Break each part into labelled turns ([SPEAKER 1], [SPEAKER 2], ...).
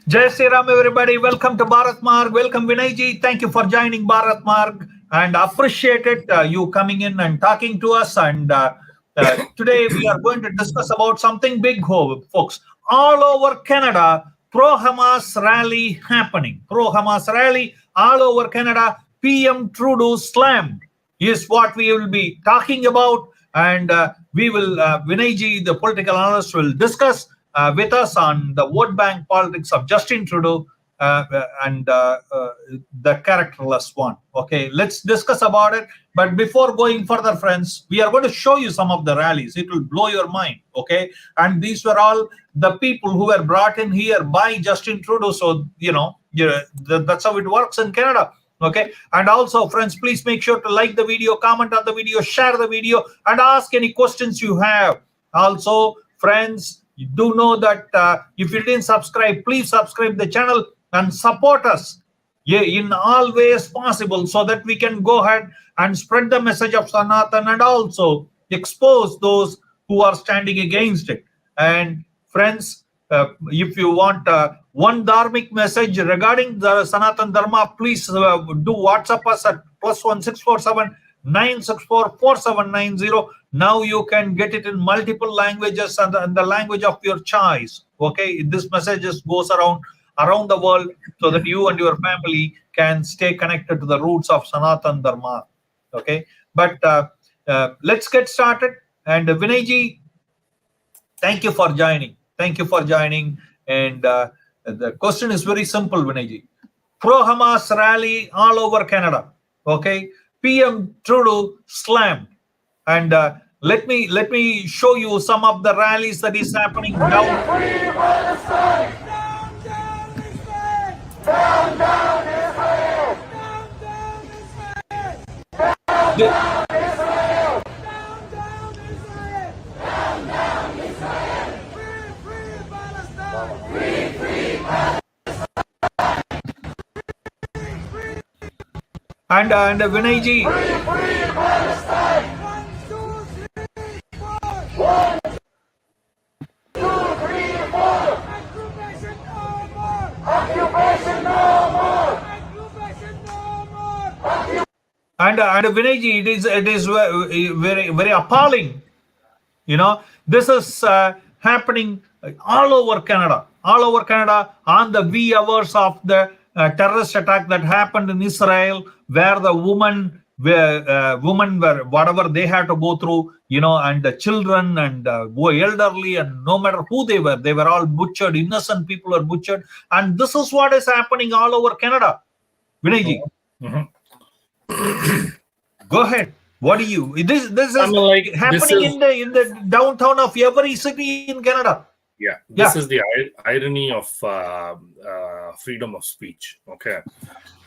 [SPEAKER 1] Jai Sri Ram, everybody. Welcome to Bharat Marg. Welcome, Vinay ji. Thank you for joining Bharat Marg and appreciate it. You coming in and talking to us. And today we are going to discuss about something big, folks. All over Canada, pro-Hamas rally happening. Pro-Hamas rally all over Canada. PM Trudeau Slammed is what we will be talking about. And we will, Vinay ji, the political analyst, will discuss with us on the vote bank politics of Justin Trudeau and the characterless one. Okay, let's discuss about it. But before going further, friends, we are going to show you some of the rallies. It will blow your mind. Okay, and these were all the people who were brought in here by Justin Trudeau. So, that's how it works in Canada. Okay, and also, friends, please make sure to like the video, comment on the video, share the video, and ask any questions you have. Also, friends, you do know that if you didn't subscribe, please subscribe the channel and support us in all ways possible so that we can go ahead and spread the message of Sanatan and also expose those who are standing against it. And friends, if you want one dharmic message regarding the Sanatan Dharma, please do WhatsApp us at +1647 964 4790. Now you can get it in multiple languages and the language of your choice. Okay, this message just goes around the world so that you and your family can stay connected to the roots of Sanatan Dharma. Okay, but let's get started. And Vinay ji, thank you for joining. Thank you for joining. And the question is very simple, Vinay ji. Pro-Hamas rally all over Canada. Okay, PM Trudeau slammed. And let me show you some of the rallies that is happening down.
[SPEAKER 2] Free Palestine! Down, down Israel! Down, down Israel! Down, down Israel! Down, down Israel! Down, down Israel! Free Palestine! Free Palestine!
[SPEAKER 1] And Vinay ji.
[SPEAKER 2] Free Palestine! 1, 2, 3, 4! 1, 2, 3, 4! Occupation no more! Occupation no more! Occupation no more!
[SPEAKER 1] And Vinay ji, it is very, very appalling. This is happening all over Canada on the wee hours of the terrorist attack that happened in Israel, where the women were whatever they had to go through, and the children and elderly, and no matter who they were all butchered. Innocent people were butchered, and this is what is happening all over Canada. Vinay ji. Go ahead. What do you? This is happening in the downtown of every city in Canada.
[SPEAKER 3] Yeah, this is the irony of freedom of speech. Okay,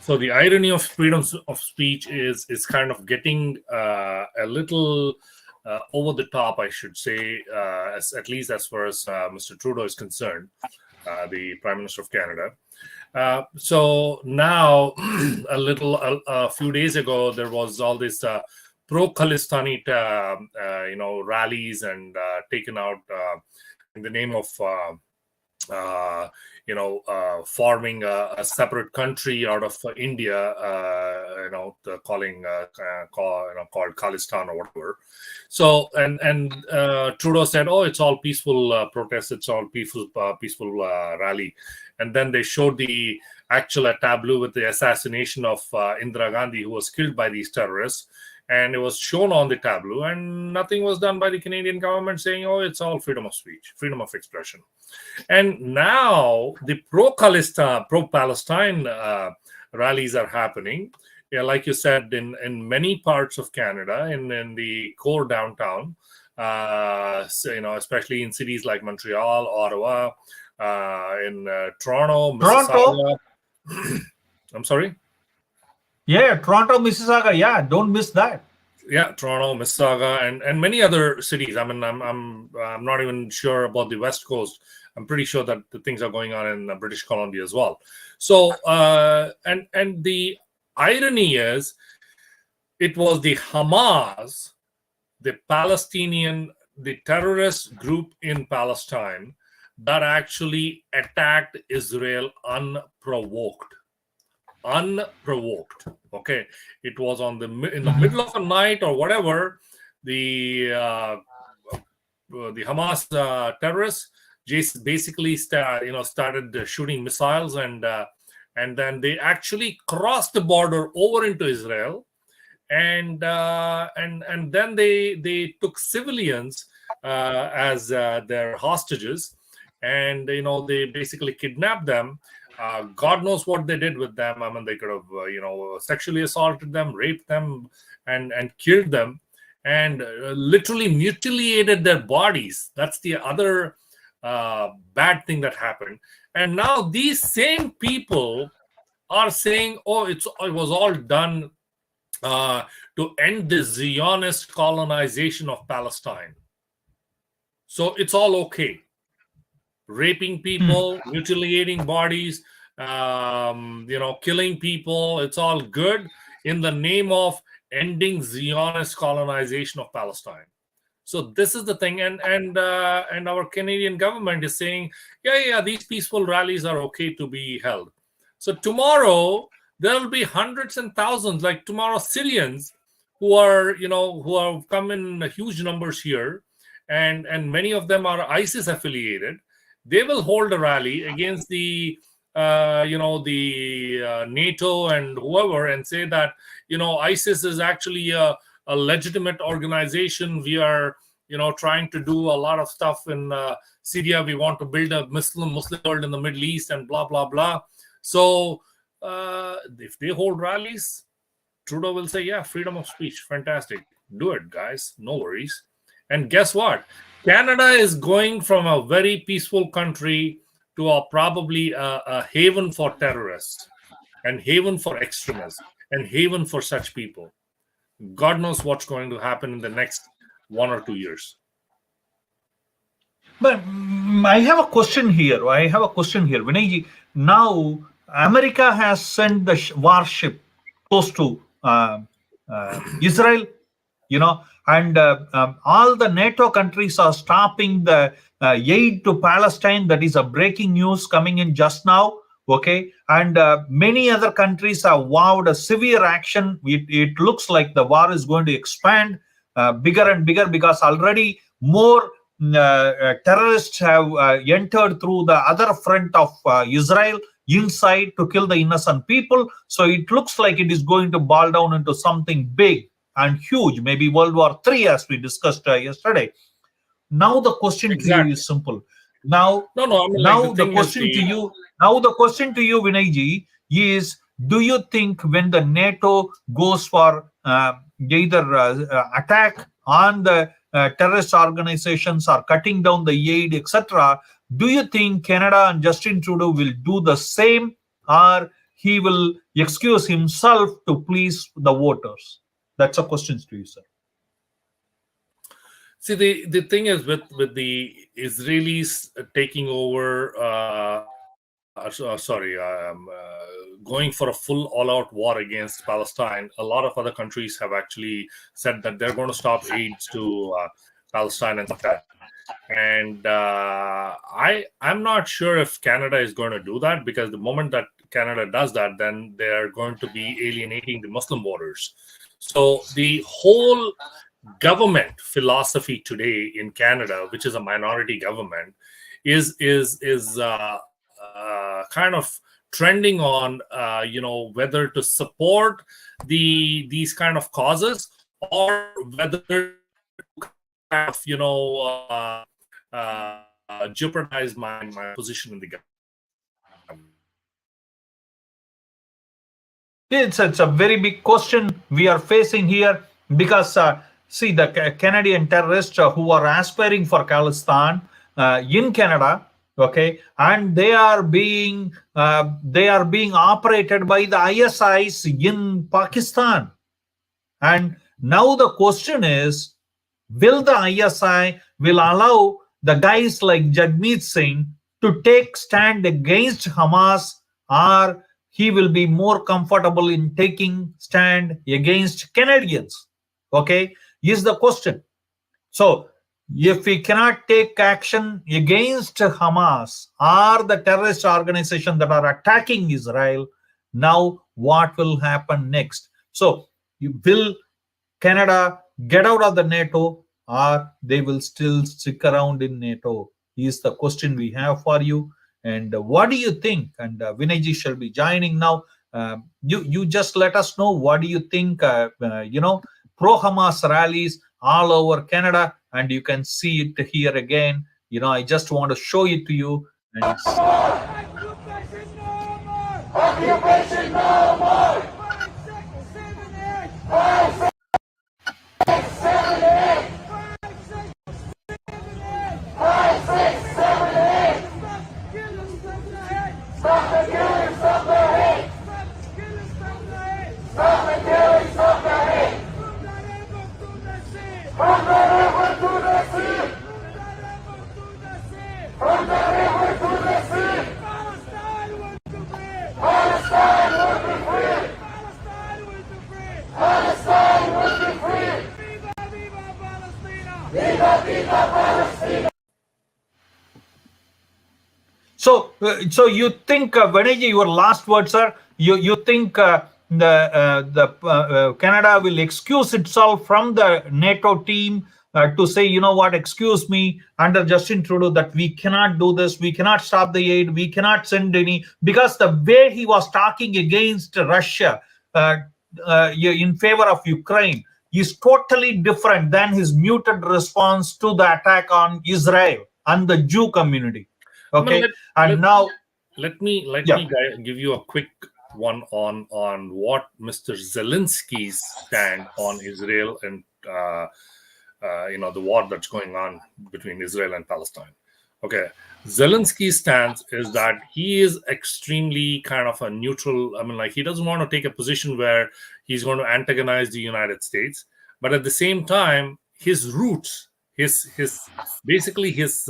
[SPEAKER 3] so the irony of freedom of speech is kind of getting a little over the top, I should say, at least as far as Mr. Trudeau is concerned, the Prime Minister of Canada. So now, a few days ago, there was all this pro-Khalistani, rallies and taken out in the name of, forming a separate country out of India, called Khalistan or whatever. So and Trudeau said, "Oh, it's all peaceful protest. It's all peaceful rally." And then they showed the actual tableau with the assassination of Indira Gandhi, who was killed by these terrorists. And it was shown on the tableau, and nothing was done by the Canadian government saying, "Oh, it's all freedom of speech, freedom of expression." And now the pro-Palestine rallies are happening. Yeah, like you said, in many parts of Canada, in the core downtown, especially in cities like Montreal, Ottawa, in Toronto, Mississauga. I'm sorry?
[SPEAKER 1] Yeah, Toronto, Mississauga. Yeah, don't miss that.
[SPEAKER 3] Yeah, Toronto, Mississauga, and many other cities. I mean, I'm not even sure about the West Coast. I'm pretty sure that the things are going on in British Columbia as well. So, and the irony is, it was the Hamas, the terrorist group in Palestine, that actually attacked Israel unprovoked. Okay, it was in the middle of a night or whatever. The Hamas terrorists just basically started shooting missiles, and then they actually crossed the border over into Israel, and then they took civilians as their hostages, and they basically kidnapped them. God knows what they did with them. I mean, they could have sexually assaulted them, raped them, and killed them, and literally mutilated their bodies. That's the other bad thing that happened. And now these same people are saying, "Oh, it was all done to end the Zionist colonization of Palestine. So it's all okay. Raping people, mutilating bodies, killing people, it's all good in the name of ending Zionist colonization of Palestine." So this is the thing, and our Canadian government is saying, yeah, these peaceful rallies are okay to be held. So tomorrow there will be hundreds and thousands, like tomorrow, Syrians who have come in huge numbers here, and many of them are ISIS affiliated. They will hold a rally against the NATO and whoever, and say that ISIS is actually a legitimate organization. We are trying to do a lot of stuff in Syria. We want to build a Muslim world in the Middle East, and blah blah blah. So if they hold rallies, Trudeau will say, yeah, freedom of speech, fantastic, do it, guys, no worries. And guess what? Canada is going from a very peaceful country to probably a haven for terrorists, and haven for extremists, and haven for such people. God knows what's going to happen in the next 1 or 2 years.
[SPEAKER 1] But I have a question here. Vinayji. Now, America has sent the warship close to Israel, and all the NATO countries are stopping the aid to Palestine. That is a breaking news coming in just now. Okay, and many other countries have vowed a severe action. It looks like the war is going to expand bigger and bigger, because already more terrorists have entered through the other front of Israel inside to kill the innocent people. So it looks like it is going to boil down into something big and huge, maybe World War III, as we discussed yesterday. Now the question to you is simple. Now the question to you, Vinayji, is: do you think when the NATO goes for either attack on the terrorist organizations or cutting down the aid, etc., do you think Canada and Justin Trudeau will do the same, or he will excuse himself to please the voters? That's a question to you, sir.
[SPEAKER 3] See, the thing is with the Israelis taking over, going for a full all-out war against Palestine, a lot of other countries have actually said that they're going to stop aids to Palestine and that. And I'm not sure if Canada is going to do that, because the moment that Canada does that, then they're going to be alienating the Muslim voters. So the whole government philosophy today in Canada, which is a minority government, is kind of trending on whether to support these kind of causes, or whether to jeopardize my position in the government.
[SPEAKER 1] It's a very big question we are facing here, because see, the Canadian terrorists who are aspiring for Khalistan in Canada, okay, and they are being operated by the ISIs in Pakistan. And now the question is, will the ISI will allow the guys like Jagmeet Singh to take stand against Hamas, or he will be more comfortable in taking stand against Canadians? Okay, is the question. So if we cannot take action against Hamas or the terrorist organization that are attacking Israel, now what will happen next? So, will Canada get out of the NATO, or they will still stick around in NATO? Is the question we have for you. And what do you think? And Vinayji shall be joining now. You just let us know what do you think. Pro Hamas rallies all over Canada, and you can see it here again. I just want to show it to you. And
[SPEAKER 2] Occupation no more!
[SPEAKER 4] Occupation no more!
[SPEAKER 2] 5, 6, 7, 8!
[SPEAKER 4] 7, 8!
[SPEAKER 2] 5, 6, 7, 8!
[SPEAKER 4] 5, 6, 7, 8!
[SPEAKER 2] Stop killing, stop the hate!
[SPEAKER 4] Stop the killing, stop the hate!
[SPEAKER 2] Stop killing, stop the hate!
[SPEAKER 4] Stop the killing, stop the hate!
[SPEAKER 2] From the river to the sea!
[SPEAKER 4] From the river to the sea!
[SPEAKER 2] From the river to the sea!
[SPEAKER 4] From the river to the sea!
[SPEAKER 2] Palestine will be free!
[SPEAKER 4] Palestine will be free!
[SPEAKER 2] Palestine will be free!
[SPEAKER 4] Palestine will be free!
[SPEAKER 2] Viva, viva Palestina!
[SPEAKER 4] Viva, viva Palestina!
[SPEAKER 1] So you think, Vinayji, your last word, sir? You think the Canada will excuse itself from the NATO team to say, you know what, excuse me, under Justin Trudeau, that we cannot do this, we cannot stop the aid, we cannot send any, because the way he was talking against Russia in favor of Ukraine is totally different than his muted response to the attack on Israel and the Jew community. Okay,
[SPEAKER 3] let me give you a quick one on what Mr. Zelensky's stand on Israel and the war that's going on between Israel and Palestine. Okay, Zelensky's stance is that he is extremely kind of a neutral. I mean, like, he doesn't want to take a position where he's going to antagonize the United States, but at the same time, his roots, his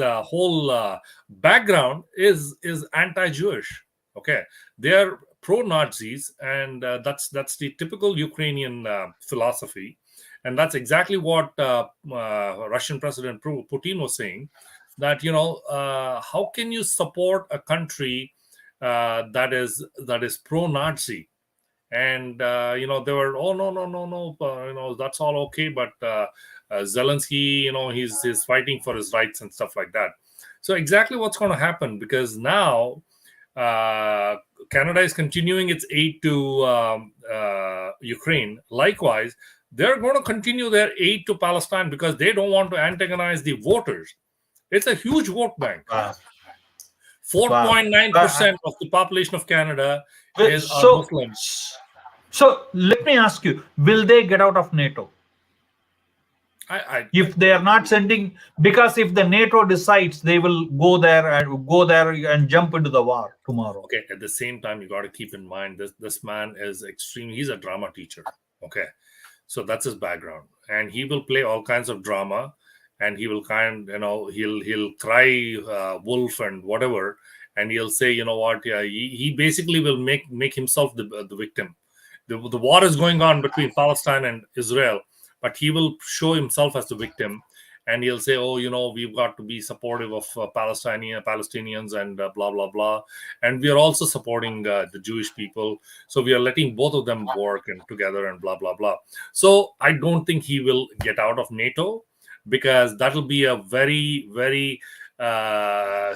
[SPEAKER 3] whole background is anti-Jewish. Okay, they are pro-Nazis, and that's the typical Ukrainian philosophy, and that's exactly what Russian President Putin was saying. That how can you support a country that is pro-Nazi? And they were, oh, no, that's all okay, but Zelensky, he's fighting for his rights and stuff like that. So exactly what's going to happen, because now Canada is continuing its aid to Ukraine. Likewise, they're going to continue their aid to Palestine because they don't want to antagonize the voters. It's a huge vote bank. 4.9% of the population of Canada is Muslims.
[SPEAKER 1] So let me ask you, will they get out of NATO? If they are not sending, because if the NATO decides, they will go there and jump into the war tomorrow.
[SPEAKER 3] Okay, at the same time, you got to keep in mind this man is extreme. He's a drama teacher. Okay, so that's his background, and he will play all kinds of drama, and he will he'll cry wolf and whatever, and he'll say, you know what, yeah, he basically will make himself the victim. The war is going on between Palestine and Israel, but he will show himself as the victim, and he'll say, oh, we've got to be supportive of Palestinians and blah, blah, blah. And we are also supporting the Jewish people. So we are letting both of them work and together and blah, blah, blah. So I don't think he will get out of NATO, because that'll be a very, very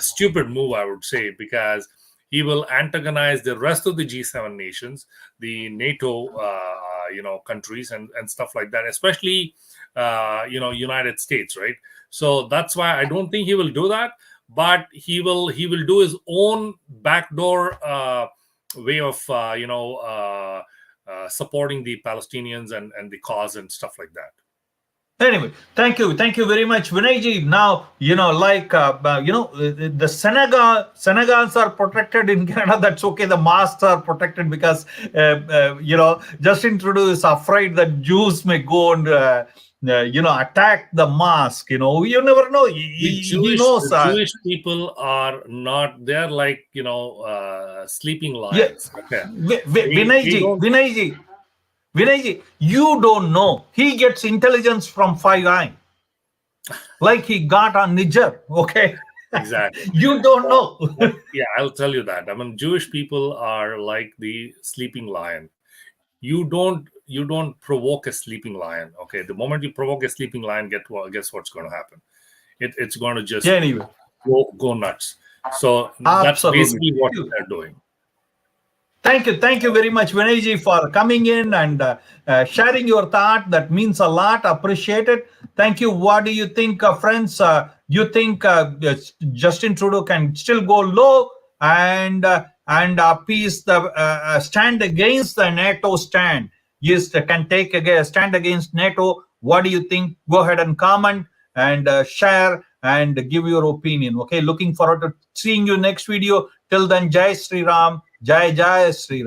[SPEAKER 3] stupid move, I would say, because he will antagonize the rest of the G7 nations, the NATO countries and stuff like that, especially United States, right? So that's why I don't think he will do that, but he will do his own backdoor way of supporting the Palestinians and the cause and stuff like that.
[SPEAKER 1] Anyway, thank you very much, Vinayji. Now, the Senegals are protected in Canada. That's okay. The masks are protected because Justin Trudeau is afraid that Jews may go and attack the mosque. You never know. He knows.
[SPEAKER 3] The Jewish people are not. They're like sleeping lions.
[SPEAKER 1] Yes.
[SPEAKER 3] Okay.
[SPEAKER 1] Vinayji, you don't know. He gets intelligence from 5 Eye. like he got on Niger. Okay.
[SPEAKER 3] Exactly.
[SPEAKER 1] You don't know.
[SPEAKER 3] Yeah, I'll tell you that. I mean, Jewish people are like the sleeping lion. You don't provoke a sleeping lion. Okay, the moment you provoke a sleeping lion, guess what's going to happen? It's going to just
[SPEAKER 1] Anyway,
[SPEAKER 3] go nuts. So that's
[SPEAKER 1] absolutely.
[SPEAKER 3] basically what they're doing.
[SPEAKER 1] Thank you very much, Vinayji, for coming in and sharing your thought. That means a lot. Appreciate it. Thank you. What do you think, friends? You think Justin Trudeau can still go low and appease the stand against the NATO stand? Yes, can take a stand against NATO. What do you think? Go ahead and comment and share and give your opinion. Okay, looking forward to seeing you next video. Till then, Jai Sri Ram. Jai Jai Sri Ram.